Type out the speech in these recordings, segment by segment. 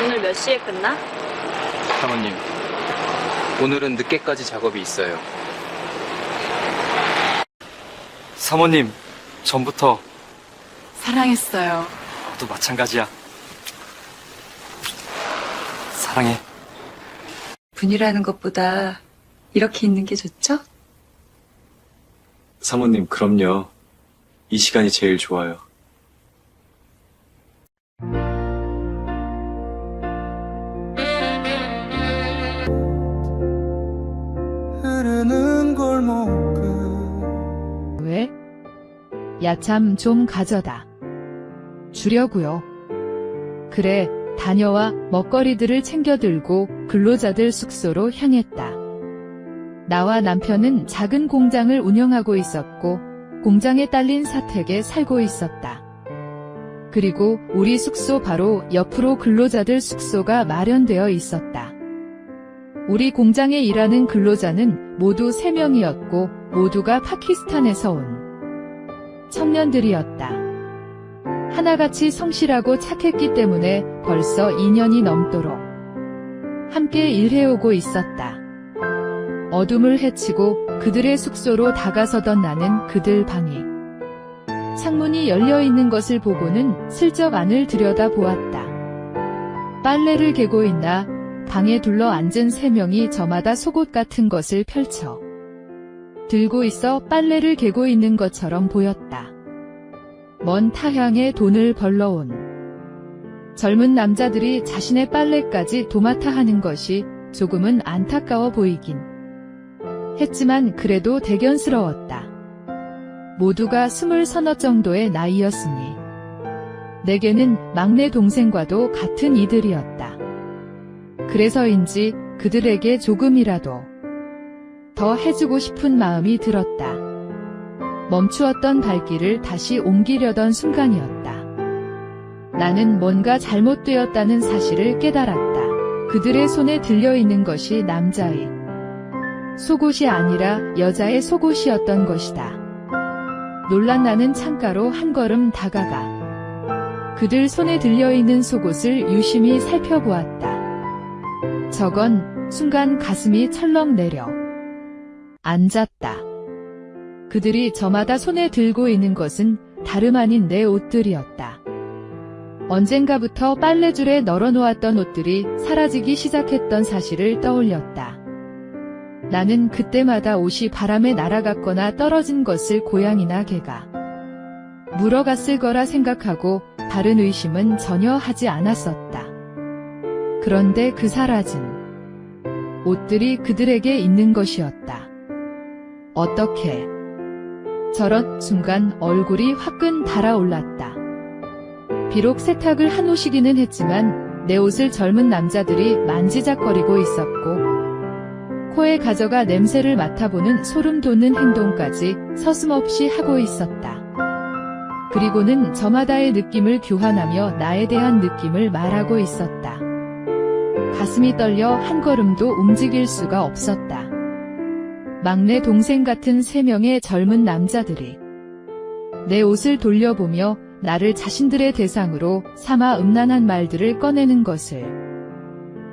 오늘 몇 시에 끝나? 사모님, 오늘은 늦게까지 작업이 있어요. 사모님, 전부터 사랑했어요. 나도 마찬가지야. 사랑해. 분이라는 것보다 이렇게 있는 게 좋죠? 사모님, 그럼요. 이 시간이 제일 좋아요. 흐르는 골목길 왜? 야참 좀 가져다 주려고요. 그래, 다녀와 먹거리들을 챙겨 들고 근로자들 숙소로 향했다. 나와 남편은 작은 공장을 운영하고 있었고 공장에 딸린 사택에 살고 있었다. 그리고 우리 숙소 바로 옆으로 근로자들 숙소가 마련되어 있었다. 우리 공장에 일하는 근로자는 모두 3명이었고 모두가 파키스탄에서 온 청년들이었다. 하나같이 성실하고 착했기 때문에 벌써 2년이 넘도록 함께 일해오고 있었다. 어둠을 헤치고 그들의 숙소로 다가서던 나는 그들 방이 창문이 열려있는 것을 보고는 슬쩍 안을 들여다보았다. 빨래를 개고 있나 방에 둘러 앉은 3명이 저마다 속옷 같은 것을 펼쳐 들고 있어 빨래를 개고 있는 것처럼 보였다. 먼 타향에 돈을 벌러 온 젊은 남자들이 자신의 빨래까지 도맡아 하는 것이 조금은 안타까워 보이긴 했지만 그래도 대견스러웠다. 모두가 20서너 정도의 나이였으니 내게는 막내 동생과도 같은 이들이었다. 그래서인지 그들에게 조금이라도 더 해주고 싶은 마음이 들었다. 멈추었던 발길을 다시 옮기려던 순간이었다. 나는 뭔가 잘못되었다는 사실을 깨달았다. 그들의 손에 들려있는 것이 남자의 속옷이 아니라 여자의 속옷이었던 것이다. 놀란 나는 창가로 한 걸음 다가가 그들 손에 들려있는 속옷을 유심히 살펴보았다. 저건 순간 가슴이 철렁 내려 앉았다. 그들이 저마다 손에 들고 있는 것은 다름 아닌 내 옷들이었다. 언젠가부터 빨래줄에 널어놓았던 옷들이 사라지기 시작했던 사실을 떠올렸다. 나는 그때마다 옷이 바람에 날아갔거나 떨어진 것을 고양이나 개가 물어갔을 거라 생각하고 다른 의심은 전혀 하지 않았었다. 그런데 그 사라진 옷들이 그들에게 있는 것이었다. 어떻게? 저런 순간 얼굴이 화끈 달아올랐다. 비록 세탁을 한 옷이기는 했지만 내 옷을 젊은 남자들이 만지작거리고 있었고 코에 가져가 냄새를 맡아보는 소름 돋는 행동까지 서슴없이 하고 있었다. 그리고는 저마다의 느낌을 교환하며 나에 대한 느낌을 말하고 있었다. 가슴이 떨려 한 걸음도 움직일 수가 없었다. 막내 동생 같은 3명의 젊은 남자들이 내 옷을 돌려보며 나를 자신들의 대상으로 삼아 음란한 말들을 꺼내는 것을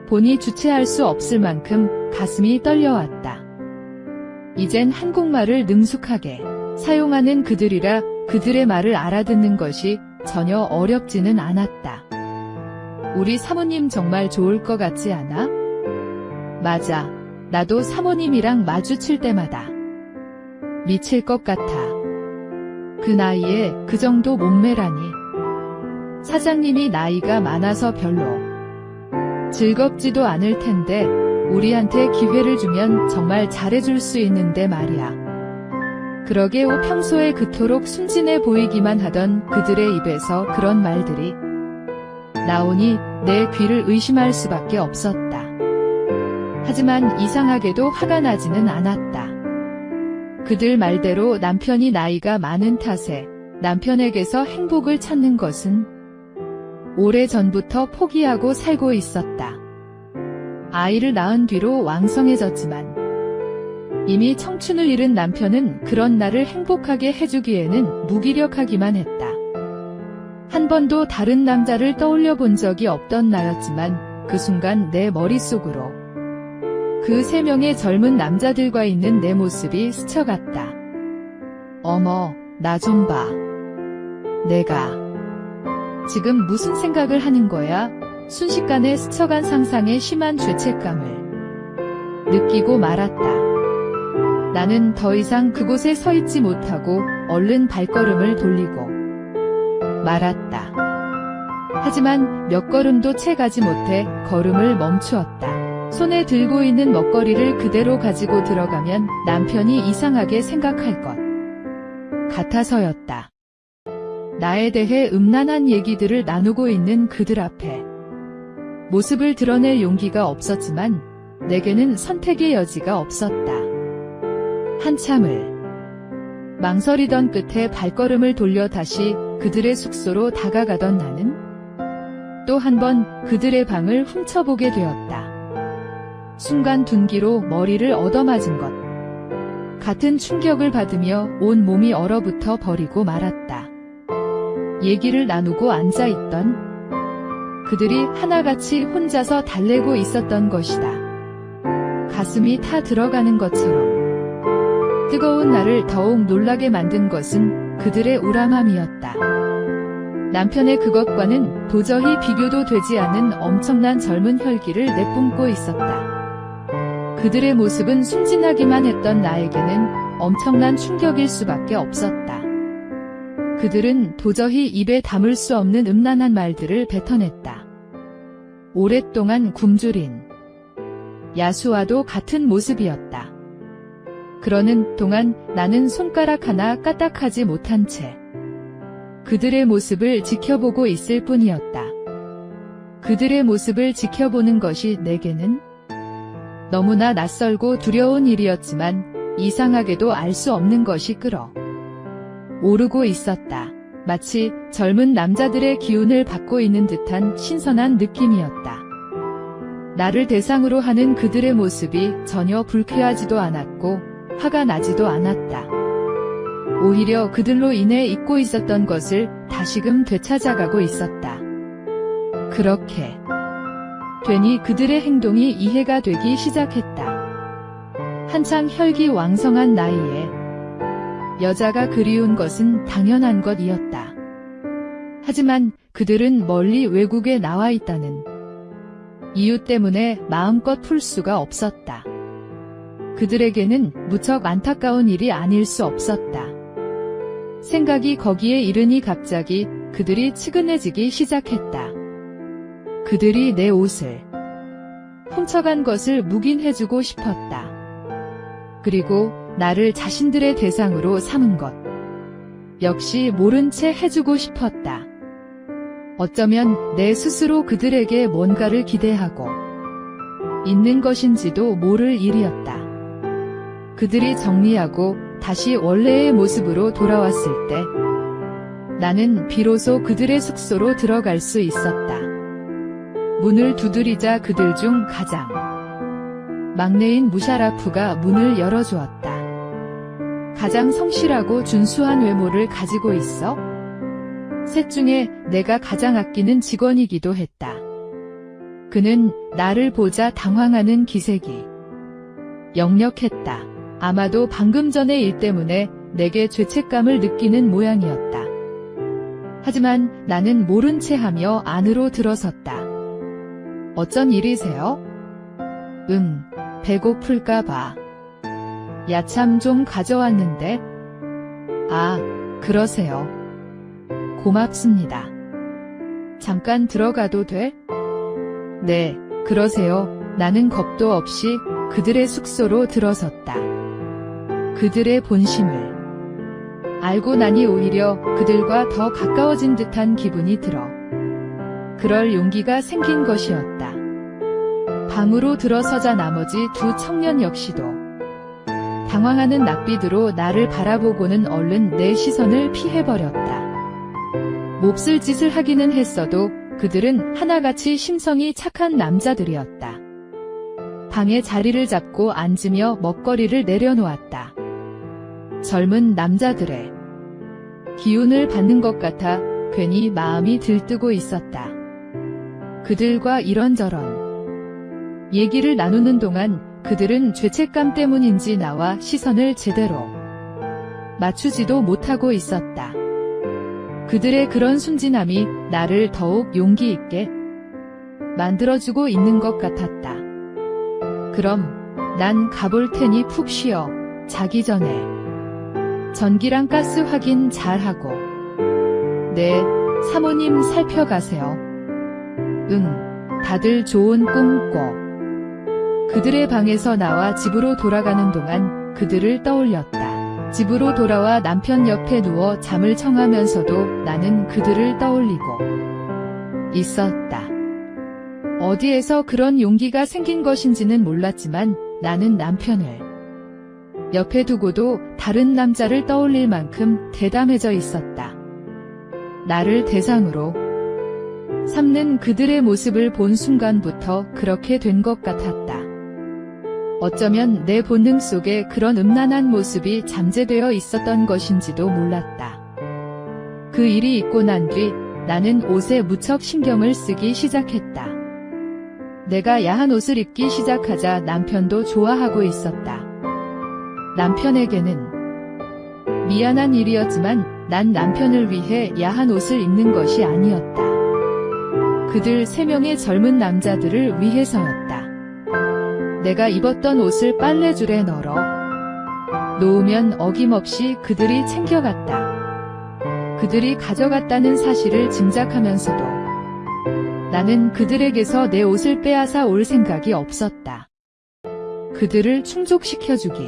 보니 주체할 수 없을 만큼 가슴이 떨려왔다. 이젠 한국말을 능숙하게 사용하는 그들이라 그들의 말을 알아듣는 것이 전혀 어렵지는 않았다. 우리 사모님 정말 좋을 것 같지 않아? 맞아. 나도 사모님이랑 마주칠 때마다 미칠 것 같아. 그 나이에 그 정도 몸매라니. 사장님이 나이가 많아서 별로 즐겁지도 않을 텐데 우리한테 기회를 주면 정말 잘해줄 수 있는데 말이야. 그러게 평소에 그토록 순진해 보이기만 하던 그들의 입에서 그런 말들이 나오니 내 귀를 의심할 수밖에 없었다. 하지만 이상하게도 화가 나지는 않았다. 그들 말대로 남편이 나이가 많은 탓에 남편에게서 행복을 찾는 것은 오래전부터 포기하고 살고 있었다. 아이를 낳은 뒤로 왕성해졌지만 이미 청춘을 잃은 남편은 그런 나를 행복하게 해주기에는 무기력하기만 했다. 한 번도 다른 남자를 떠올려 본 적이 없던 나였지만 그 순간 내 머릿속으로 그 3명의 젊은 남자들과 있는 내 모습이 스쳐갔다. 어머, 나 좀 봐. 내가 지금 무슨 생각을 하는 거야? 순식간에 스쳐간 상상의 심한 죄책감을 느끼고 말았다. 나는 더 이상 그곳에 서 있지 못하고 얼른 발걸음을 돌리고 말았다. 하지만 몇 걸음도 채 가지 못해 걸음을 멈추었다. 손에 들고 있는 먹거리를 그대로 가지고 들어가면 남편이 이상하게 생각할 것 같아서였다. 나에 대해 음란한 얘기들을 나누고 있는 그들 앞에 모습을 드러낼 용기가 없었지만 내게는 선택의 여지가 없었다. 한참을 망설이던 끝에 발걸음을 돌려 다시 그들의 숙소로 다가가던 나는 또 한 번 그들의 방을 훔쳐보게 되었다. 순간 둔기로 머리를 얻어맞은 것 같은 충격을 받으며 온 몸이 얼어붙어 버리고 말았다. 얘기를 나누고 앉아있던 그들이 하나같이 혼자서 달래고 있었던 것이다. 가슴이 타 들어가는 것처럼 뜨거운 나를 더욱 놀라게 만든 것은 그들의 우람함이었다. 남편의 그것과는 도저히 비교도 되지 않은 엄청난 젊은 혈기를 내뿜고 있었다. 그들의 모습은 순진하기만 했던 나에게는 엄청난 충격일 수밖에 없었다. 그들은 도저히 입에 담을 수 없는 음란한 말들을 뱉어냈다. 오랫동안 굶주린 야수와도 같은 모습이었다. 그러는 동안 나는 손가락 하나 까딱하지 못한 채 그들의 모습을 지켜보고 있을 뿐이었다. 그들의 모습을 지켜보는 것이 내게는 너무나 낯설고 두려운 일이었지만 이상하게도 알 수 없는 것이 끌어 오르고 있었다. 마치 젊은 남자들의 기운을 받고 있는 듯한 신선한 느낌이었다. 나를 대상으로 하는 그들의 모습이 전혀 불쾌하지도 않았고 화가 나지도 않았다. 오히려 그들로 인해 잊고 있었던 것을 다시금 되찾아가고 있었다. 그렇게 괜히 그들의 행동이 이해가 되기 시작했다. 한창 혈기왕성한 나이에 여자가 그리운 것은 당연한 것이었다. 하지만 그들은 멀리 외국에 나와 있다는 이유 때문에 마음껏 풀 수가 없었다. 그들에게는 무척 안타까운 일이 아닐 수 없었다. 생각이 거기에 이르니 갑자기 그들이 측은해지기 시작했다. 그들이 내 옷을 훔쳐간 것을 묵인해주고 싶었다. 그리고 나를 자신들의 대상으로 삼은 것 역시 모른 채 해주고 싶었다. 어쩌면 내 스스로 그들에게 뭔가를 기대하고 있는 것인지도 모를 일이었다. 그들이 정리하고 다시 원래의 모습으로 돌아왔을 때 나는 비로소 그들의 숙소로 들어갈 수 있었다. 문을 두드리자 그들 중 가장 막내인 무샤라프가 문을 열어주었다. 가장 성실하고 준수한 외모를 가지고 있어 셋 중에 내가 가장 아끼는 직원이기도 했다. 그는 나를 보자 당황하는 기색이 역력했다. 아마도 방금 전의 일 때문에 내게 죄책감을 느끼는 모양이었다. 하지만 나는 모른 채 하며 안으로 들어섰다. 어쩐 일이세요? 배고플까봐. 야참 좀 가져왔는데. 아, 그러세요. 고맙습니다. 잠깐 들어가도 돼? 네, 그러세요. 나는 겁도 없이 그들의 숙소로 들어섰다. 그들의 본심을 알고 나니 오히려 그들과 더 가까워진 듯한 기분이 들어 그럴 용기가 생긴 것이었다. 방으로 들어서자 나머지 두 청년 역시도 당황하는 낯빛으로 나를 바라보고는 얼른 내 시선을 피해버렸다. 몹쓸 짓을 하기는 했어도 그들은 하나같이 심성이 착한 남자들이었다. 방에 자리를 잡고 앉으며 먹거리를 내려놓았다. 젊은 남자들의 기운을 받는 것 같아 괜히 마음이 들뜨고 있었다. 그들과 이런저런 얘기를 나누는 동안 그들은 죄책감 때문인지 나와 시선을 제대로 맞추지도 못하고 있었다. 그들의 그런 순진함이 나를 더욱 용기 있게 만들어주고 있는 것 같았다. 그럼 난 가볼 테니 푹 쉬어. 자기 전에 전기랑 가스 확인 잘하고. 네, 사모님 살펴가세요. 응, 다들 좋은 꿈 꿔. 그들의 방에서 나와 집으로 돌아가는 동안 그들을 떠올렸다. 집으로 돌아와 남편 옆에 누워 잠을 청하면서도 나는 그들을 떠올리고 있었다. 어디에서 그런 용기가 생긴 것인지는 몰랐지만 나는 남편을 옆에 두고도 다른 남자를 떠올릴 만큼 대담해져 있었다. 나를 대상으로 삼는 그들의 모습을 본 순간부터 그렇게 된 것 같았다. 어쩌면 내 본능 속에 그런 음란한 모습이 잠재되어 있었던 것인지도 몰랐다. 그 일이 있고 난 뒤 나는 옷에 무척 신경을 쓰기 시작했다. 내가 야한 옷을 입기 시작하자 남편도 좋아하고 있었다. 남편에게는 미안한 일이었지만 난 남편을 위해 야한 옷을 입는 것이 아니었다. 그들 3명의 젊은 남자들을 위해서였다. 내가 입었던 옷을 빨래줄에 널어 놓으면 어김없이 그들이 챙겨갔다. 그들이 가져갔다는 사실을 짐작하면서도 나는 그들에게서 내 옷을 빼앗아 올 생각이 없었다. 그들을 충족시켜주기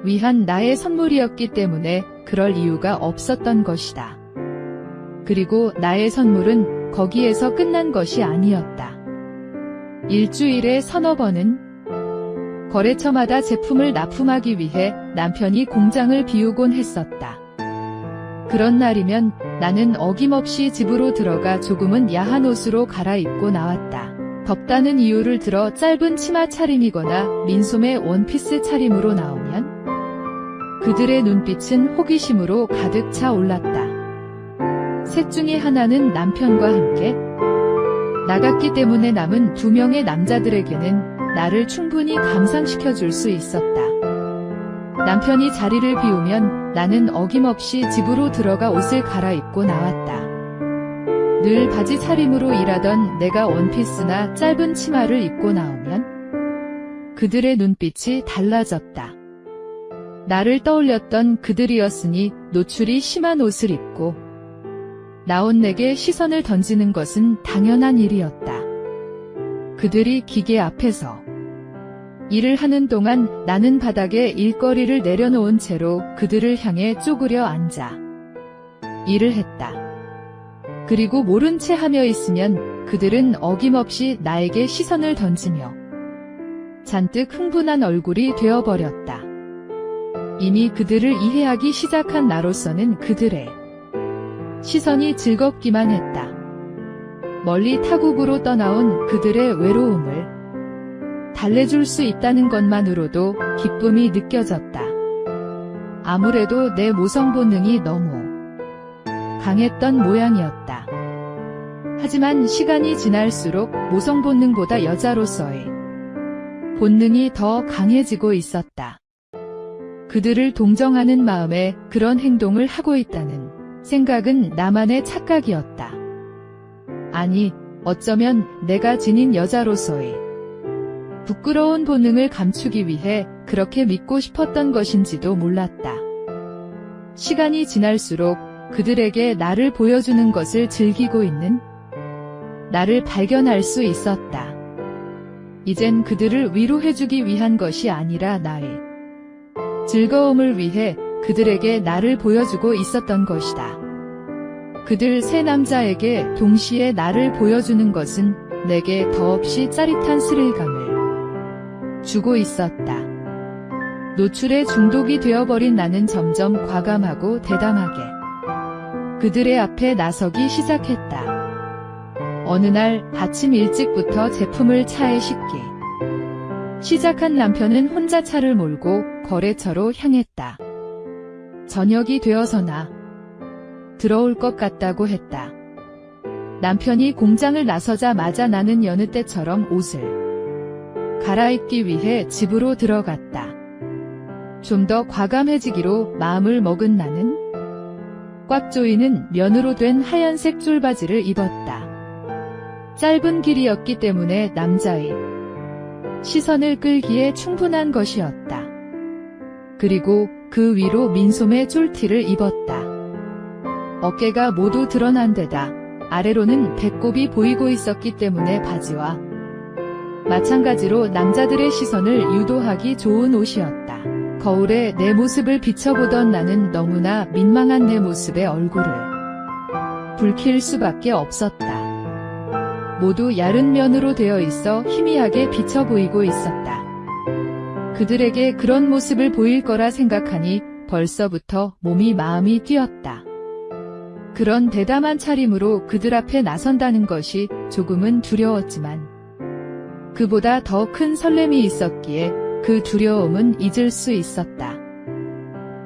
위한 나의 선물이었기 때문에 그럴 이유가 없었던 것이다. 그리고 나의 선물은 거기에서 끝난 것이 아니었다. 일주일에 서너 번은 거래처마다 제품을 납품하기 위해 남편이 공장을 비우곤 했었다. 그런 날이면 나는 어김없이 집으로 들어가 조금은 야한 옷으로 갈아입고 나왔다. 덥다는 이유를 들어 짧은 치마 차림이거나 민소매 원피스 차림으로 나오면 그들의 눈빛은 호기심으로 가득 차 올랐다. 셋 중에 하나는 남편과 함께 나갔기 때문에 남은 2명의 남자들에게는 나를 충분히 감상시켜 줄 수 있었다. 남편이 자리를 비우면 나는 어김없이 집으로 들어가 옷을 갈아입고 나왔다. 늘 바지 차림으로 일하던 내가 원피스나 짧은 치마를 입고 나오면 그들의 눈빛이 달라졌다. 나를 떠올렸던 그들이었으니 노출이 심한 옷을 입고 나온 내게 시선을 던지는 것은 당연한 일이었다. 그들이 기계 앞에서 일을 하는 동안 나는 바닥에 일거리를 내려놓은 채로 그들을 향해 쪼그려 앉아 일을 했다. 그리고 모른 채 하며 있으면 그들은 어김없이 나에게 시선을 던지며 잔뜩 흥분한 얼굴이 되어버렸다. 이미 그들을 이해하기 시작한 나로서는 그들의 시선이 즐겁기만 했다. 멀리 타국으로 떠나온 그들의 외로움을 달래줄 수 있다는 것만으로도 기쁨이 느껴졌다. 아무래도 내 모성 본능이 너무 강했던 모양이었다. 하지만 시간이 지날수록 모성 본능보다 여자로서의 본능이 더 강해지고 있었다. 그들을 동정하는 마음에 그런 행동을 하고 있다는 생각은 나만의 착각이었다. 아니, 어쩌면 내가 지닌 여자로서의 부끄러운 본능을 감추기 위해 그렇게 믿고 싶었던 것인지도 몰랐다. 시간이 지날수록 그들에게 나를 보여주는 것을 즐기고 있는 나를 발견할 수 있었다. 이젠 그들을 위로해주기 위한 것이 아니라 나의 즐거움을 위해 그들에게 나를 보여주고 있었던 것이다. 그들 3 남자에게 동시에 나를 보여주는 것은 내게 더없이 짜릿한 스릴감을 주고 있었다. 노출에 중독이 되어버린 나는 점점 과감하고 대담하게 그들의 앞에 나서기 시작했다. 어느 날 아침 일찍부터 제품을 차에 싣기 시작한 남편은 혼자 차를 몰고 거래처로 향했다. 저녁이 되어서나 들어올 것 같다고 했다. 남편이 공장을 나서자마자 나는 여느 때처럼 옷을 갈아입기 위해 집으로 들어갔다. 좀 더 과감해지기로 마음을 먹은 나는 꽉 조이는 면으로 된 하얀색 쫄바지를 입었다. 짧은 길이었기 때문에 남자의 시선을 끌기에 충분한 것이었다. 그리고 그 위로 민소매 쫄티를 입었다. 어깨가 모두 드러난 데다 아래로는 배꼽이 보이고 있었기 때문에 바지와 마찬가지로 남자들의 시선을 유도하기 좋은 옷이었다. 거울에 내 모습을 비춰보던 나는 너무나 민망한 내 모습에 얼굴을 붉힐 수밖에 없었다. 모두 야른 면으로 되어 있어 희미하게 비쳐 보이고 있었다. 그들에게 그런 모습을 보일 거라 생각하니 벌써부터 몸이 마음이 뛰었다. 그런 대담한 차림으로 그들 앞에 나선다는 것이 조금은 두려웠지만 그보다 더 큰 설렘이 있었기에 그 두려움은 잊을 수 있었다.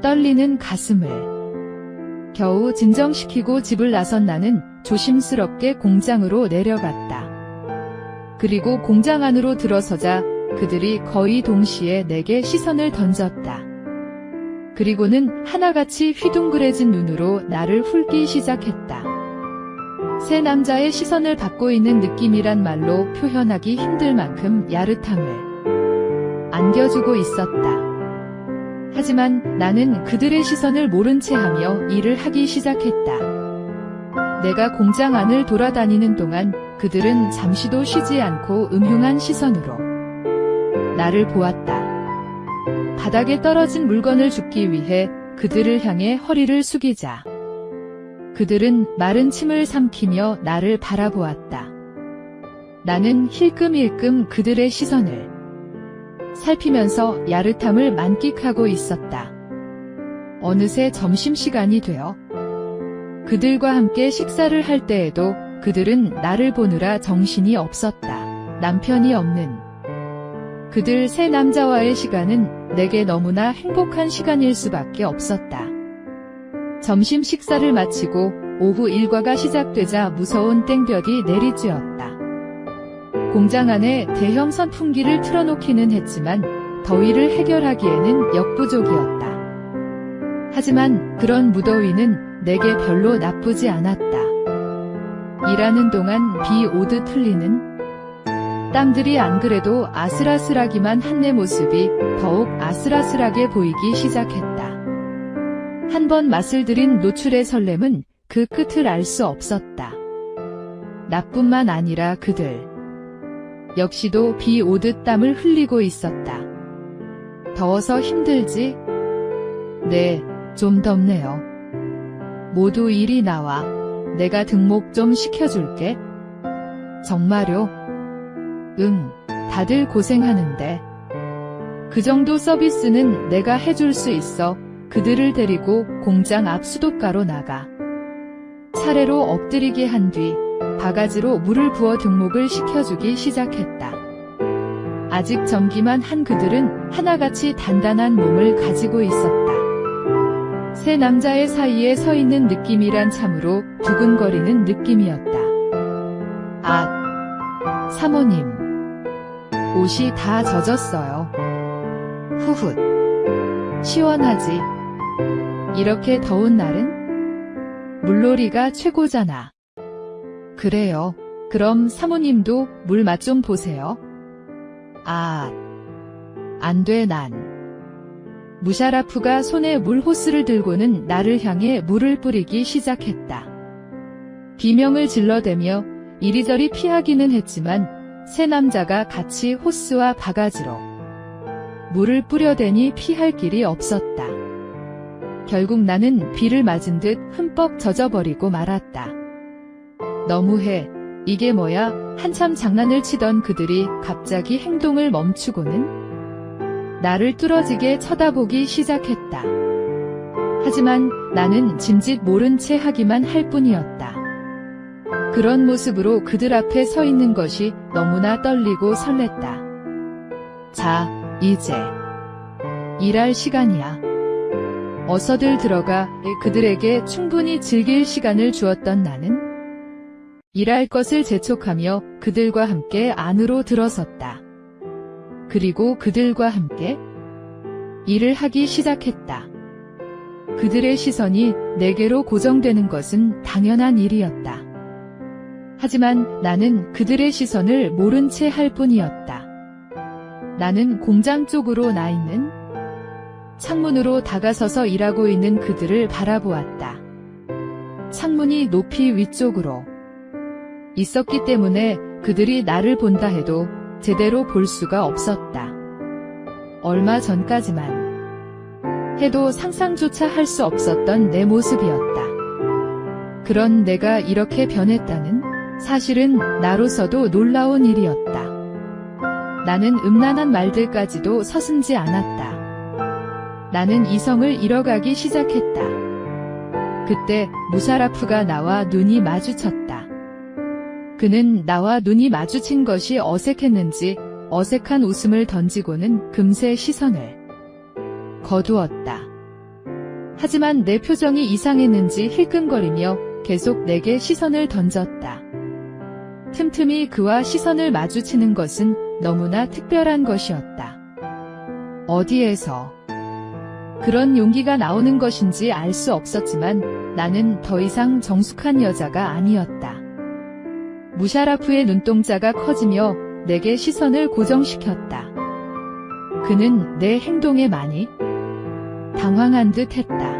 떨리는 가슴을 겨우 진정시키고 집을 나선 나는 조심스럽게 공장으로 내려갔다. 그리고 공장 안으로 들어서자 그들이 거의 동시에 내게 시선을 던졌다. 그리고는 하나같이 휘둥그레진 눈으로 나를 훑기 시작했다. 새 남자의 시선을 받고 있는 느낌이란 말로 표현하기 힘들 만큼 야릇함을 안겨주고 있었다. 하지만 나는 그들의 시선을 모른 채 하며 일을 하기 시작했다. 내가 공장 안을 돌아다니는 동안 그들은 잠시도 쉬지 않고 음흉한 시선으로 나를 보았다. 바닥에 떨어진 물건을 줍기 위해 그들을 향해 허리를 숙이자 그들은 마른 침을 삼키며 나를 바라보았다. 나는 힐끔힐끔 그들의 시선을 살피면서 야릇함을 만끽하고 있었다. 어느새 점심시간이 되어 그들과 함께 식사를 할 때에도 그들은 나를 보느라 정신이 없었다. 남편이 없는 그들 세 남자와의 시간은 내게 너무나 행복한 시간일 수밖에 없었다. 점심 식사를 마치고 오후 일과가 시작되자 무서운 땡볕이 내리쬐었다. 공장 안에 대형 선풍기를 틀어놓기는 했지만 더위를 해결하기에는 역부족이었다. 하지만 그런 무더위는 내게 별로 나쁘지 않았다. 일하는 동안 비 오듯 흘리는 땀들이 안 그래도 아슬아슬하기만 한 내 모습이 더욱 아슬아슬하게 보이기 시작했다. 한 번 맛을 들인 노출의 설렘은 그 끝을 알 수 없었다. 나뿐만 아니라 그들 역시도 비 오듯 땀을 흘리고 있었다. 더워서 힘들지? 네, 좀 덥네요. 모두 이리 나와. 내가 등목 좀 시켜줄게. 정말요? 응, 다들 고생하는데. 그 정도 서비스는 내가 해줄 수 있어. 그들을 데리고 공장 앞 수도가로 나가. 차례로 엎드리게 한 뒤 바가지로 물을 부어 등목을 식혀주기 시작했다. 아직 젊기만 한 그들은 하나같이 단단한 몸을 가지고 있었다. 세 남자의 사이에 서 있는 느낌이란 참으로 두근거리는 느낌이었다. 아, 사모님. 옷이 다 젖었어요. 후훗. 시원하지. 이렇게 더운 날은? 물놀이가 최고잖아. 그래요. 그럼 사모님도 물 맛 좀 보세요. 아, 안 돼, 난. 무샤라프가 손에 물 호스를 들고는 나를 향해 물을 뿌리기 시작했다. 비명을 질러대며 이리저리 피하기는 했지만 세 남자가 같이 호스와 바가지로 물을 뿌려대니 피할 길이 없었다. 결국 나는 비를 맞은 듯 흠뻑 젖어버리고 말았다. 너무해. 이게 뭐야? 한참 장난을 치던 그들이 갑자기 행동을 멈추고는 나를 뚫어지게 쳐다보기 시작했다. 하지만 나는 짐짓 모른 채 하기만 할 뿐이었다. 그런 모습으로 그들 앞에 서 있는 것이 너무나 떨리고 설렜다. 자, 이제 일할 시간이야. 어서들 들어가 그들에게 충분히 즐길 시간을 주었던 나는 일할 것을 재촉하며 그들과 함께 안으로 들어섰다. 그리고 그들과 함께 일을 하기 시작했다. 그들의 시선이 내게로 고정되는 것은 당연한 일이었다. 하지만 나는 그들의 시선을 모른 채 할 뿐이었다. 나는 공장 쪽으로 나 있는 창문으로 다가서서 일하고 있는 그들을 바라보았다. 창문이 높이 위쪽으로 있었기 때문에 그들이 나를 본다 해도 제대로 볼 수가 없었다. 얼마 전까지만 해도 상상조차 할 수 없었던 내 모습이었다. 그런 내가 이렇게 변했다는 사실은 나로서도 놀라운 일이었다. 나는 음란한 말들까지도 서슴지 않았다. 나는 이성을 잃어가기 시작했다. 그때 무샤라프가 나와 눈이 마주쳤다. 그는 나와 눈이 마주친 것이 어색했는지 어색한 웃음을 던지고는 금세 시선을 거두었다. 하지만 내 표정이 이상했는지 힐끔거리며 계속 내게 시선을 던졌다. 틈틈이 그와 시선을 마주치는 것은 너무나 특별한 것이었다. 어디에서 그런 용기가 나오는 것인지 알 수 없었지만 나는 더 이상 정숙한 여자가 아니었다. 무샤라프의 눈동자가 커지며 내게 시선을 고정시켰다. 그는 내 행동에 많이 당황한 듯 했다.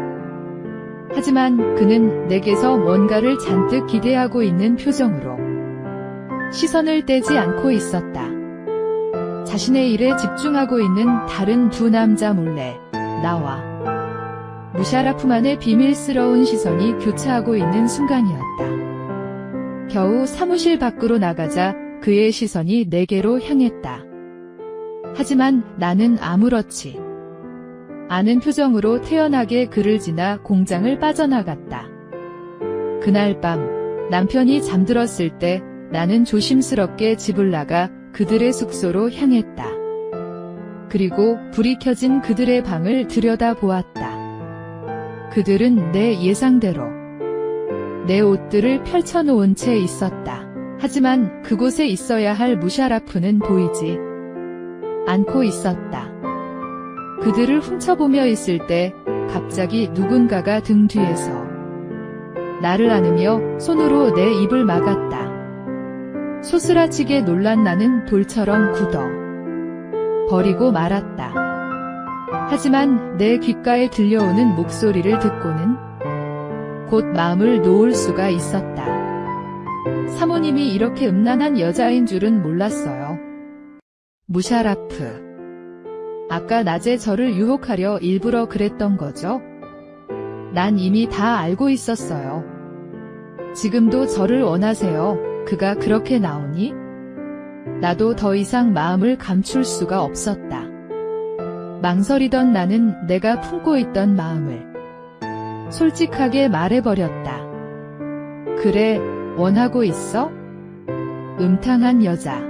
하지만 그는 내게서 뭔가를 잔뜩 기대하고 있는 표정으로 시선을 떼지 않고 있었다. 자신의 일에 집중하고 있는 다른 두 남자 몰래 나와 무샤라프만의 비밀스러운 시선이 교차하고 있는 순간이었다. 겨우 사무실 밖으로 나가자 그의 시선이 내게로 향했다. 하지만 나는 아무렇지 않은 표정으로 태연하게 그를 지나 공장을 빠져나갔다. 그날 밤 남편이 잠들었을 때 나는 조심스럽게 집을 나가 그들의 숙소로 향했다. 그리고 불이 켜진 그들의 방을 들여다보았다. 그들은 내 예상대로 내 옷들을 펼쳐놓은 채 있었다. 하지만 그곳에 있어야 할 무샤라프는 보이지 않고 있었다. 그들을 훔쳐보며 있을 때 갑자기 누군가가 등 뒤에서 나를 안으며 손으로 내 입을 막았다. 소스라치게 놀란 나는 돌처럼 굳어 버리고 말았다. 하지만 내 귓가에 들려오는 목소리를 듣고는 곧 마음을 놓을 수가 있었다. 사모님이 이렇게 음란한 여자인 줄은 몰랐어요. 무샤라프. 아까 낮에 저를 유혹하려 일부러 그랬던 거죠? 난 이미 다 알고 있었어요. 지금도 저를 원하세요. 그가 그렇게 나오니? 나도 더 이상 마음을 감출 수가 없었다. 망설이던 나는 내가 품고 있던 마음을 솔직하게 말해버렸다. 그래, 원하고 있어? 음탕한 여자.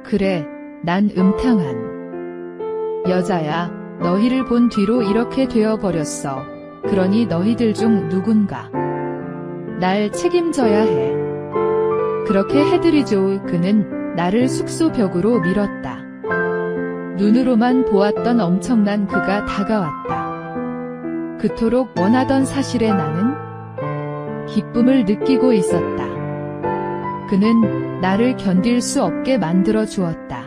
그래, 난 음탕한 여자야. 너희를 본 뒤로 이렇게 되어버렸어. 그러니 너희들 중 누군가 날 책임져야 해. 그렇게 해드리죠. 그는 나를 숙소 벽으로 밀었다. 눈으로만 보았던 엄청난 그가 다가왔다. 그토록 원하던 사실에 나는 기쁨을 느끼고 있었다. 그는 나를 견딜 수 없게 만들어 주었다.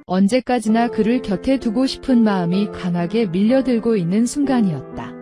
언제까지나 그를 곁에 두고 싶은 마음이 강하게 밀려들고 있는 순간이었다.